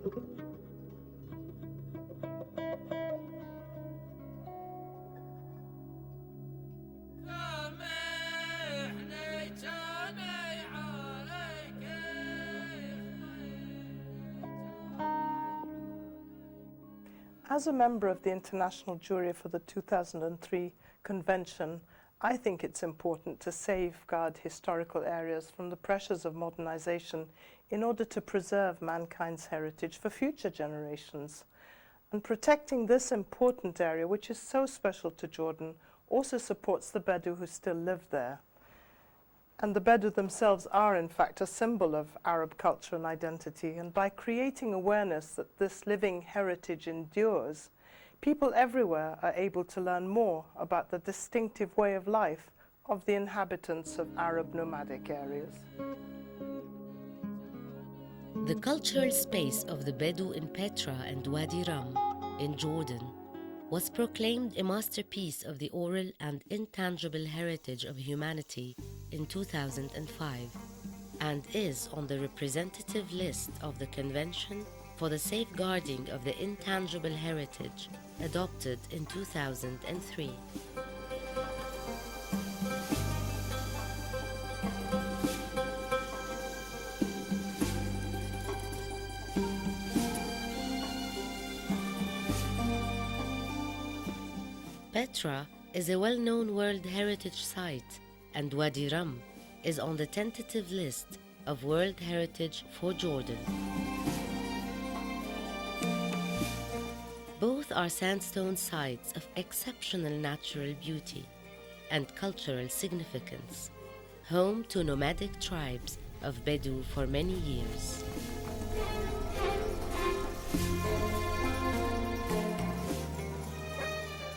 As a member of the international jury for the 2003 convention, I think it's important to safeguard historical areas from the pressures of modernization in order to preserve mankind's heritage for future generations. And protecting this important area, which is so special to Jordan, also supports the Bedu who still live there. And the Bedu themselves are, in fact, a symbol of Arab culture and identity. And by creating awareness that this living heritage endures, people everywhere are able to learn more about the distinctive way of life of the inhabitants of Arab nomadic areas. The cultural space of the Bedu in Petra and Wadi Rum in Jordan was proclaimed a masterpiece of the oral and intangible heritage of humanity in 2005 and is on the representative list of the Convention for the Safeguarding of the Intangible Heritage adopted in 2003. Petra is a well-known World Heritage Site, and Wadi Rum is on the tentative list of World Heritage for Jordan. Both are sandstone sites of exceptional natural beauty and cultural significance, home to nomadic tribes of Bedu for many years.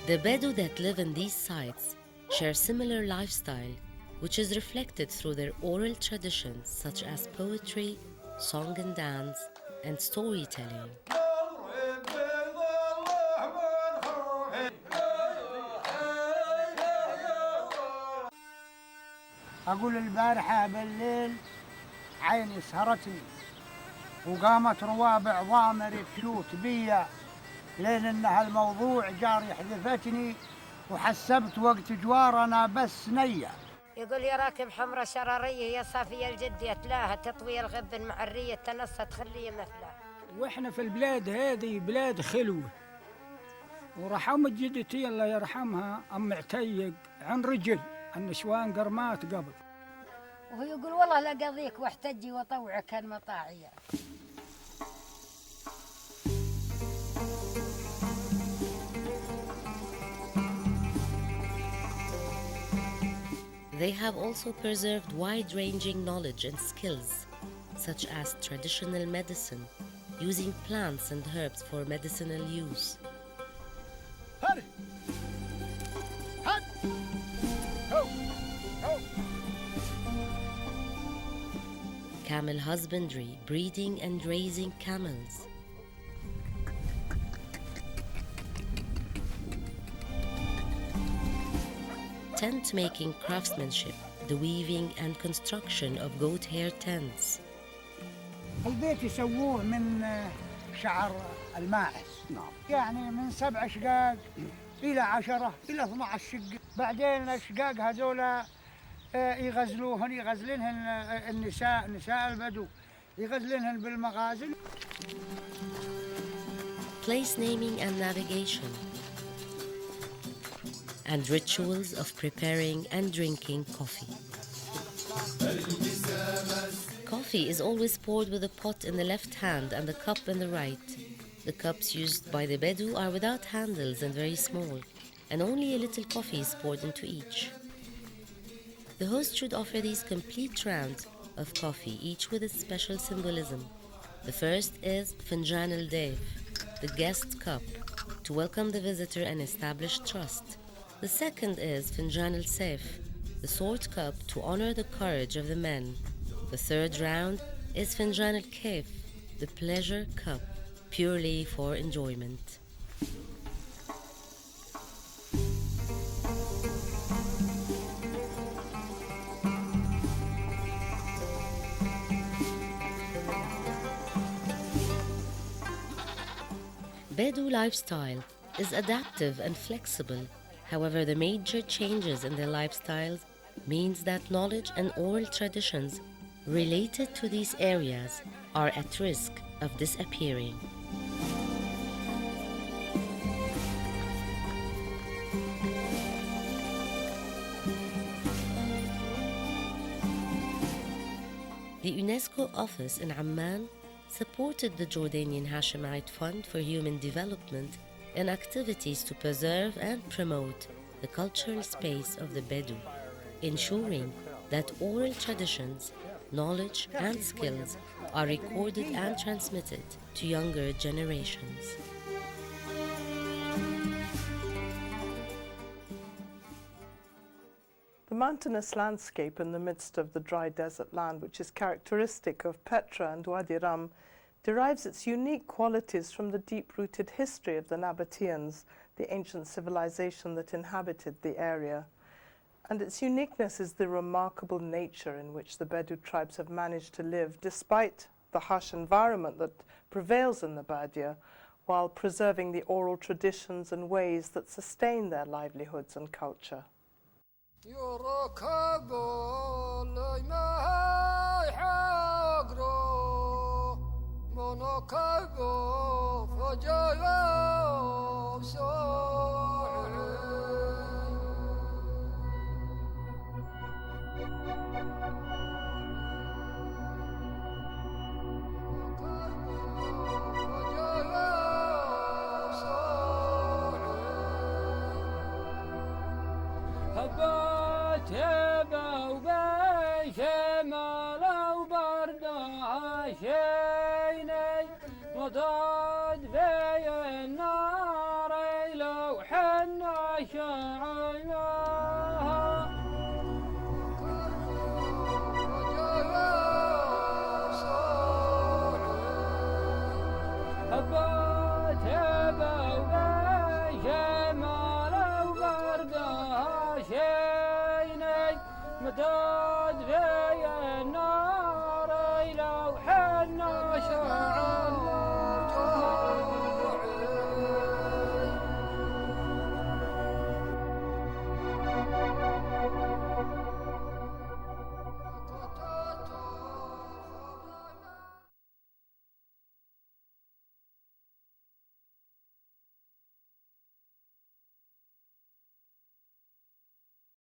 The Bedu that live in these sites share similar lifestyle, which is reflected through their oral traditions such as poetry, song and dance, and storytelling. أقول البارحة بالليل عيني سهرتني وقامت روابع ضامري تلوت بيا لين إن هالموضوع جاري حذفتني وحسبت وقت جوارنا بس نية. يقول يا راكب حمرة شرارية يا صافية الجدية تلاها تطوي الغب المعرية تنصت خلية مثلها. وإحنا في البلاد هذه بلاد خلوة ورحمت جدتي الله يرحمها أم عتيق عن رجل النسوان قرمات قبل. وهو يقول والله لا قضيك واحتجي وطوعك المطاعية. They have also preserved wide-ranging knowledge and skills, such as traditional medicine, using plants and herbs for medicinal use. Camel husbandry, breeding and raising camels. Tent-making craftsmanship, the weaving and construction of goat hair tents. البيت يسووه من شعر الماعز. نعم. يعني من 7 شقاق إلى 10 إلى 12 شقة. بعدين الشقاق هذولا يغزلينهن نساء البدو يغزلينهن بالمغازل. Place naming and navigation. And rituals of preparing and drinking coffee. Coffee is always poured with a pot in the left hand and a cup in the right. The cups used by the Bedu are without handles and very small, and only a little coffee is poured into each. The host should offer these complete rounds of coffee, each with its special symbolism. The first is Finjan al-Dayf, the guest cup, to welcome the visitor and establish trust. The second is Finjan al-Sayf, the sword cup to honor the courage of the men. The third round is Finjan al-Kayf, the pleasure cup, purely for enjoyment. Bedu lifestyle is adaptive and flexible. However, the major changes in their lifestyles means that knowledge and oral traditions related to these areas are at risk of disappearing. The UNESCO office in Amman supported the Jordanian Hashemite Fund for Human Development in activities to preserve and promote the cultural space of the Bedu, ensuring that oral traditions, knowledge, and skills are recorded and transmitted to younger generations. The mountainous landscape in the midst of the dry desert land, which is characteristic of Petra and Wadi Rum, derives its unique qualities from the deep-rooted history of the Nabateans, the ancient civilization that inhabited the area. And its uniqueness is the remarkable nature in which the Bedu tribes have managed to live despite the harsh environment that prevails in the Badia, while preserving the oral traditions and ways that sustain their livelihoods and culture. Da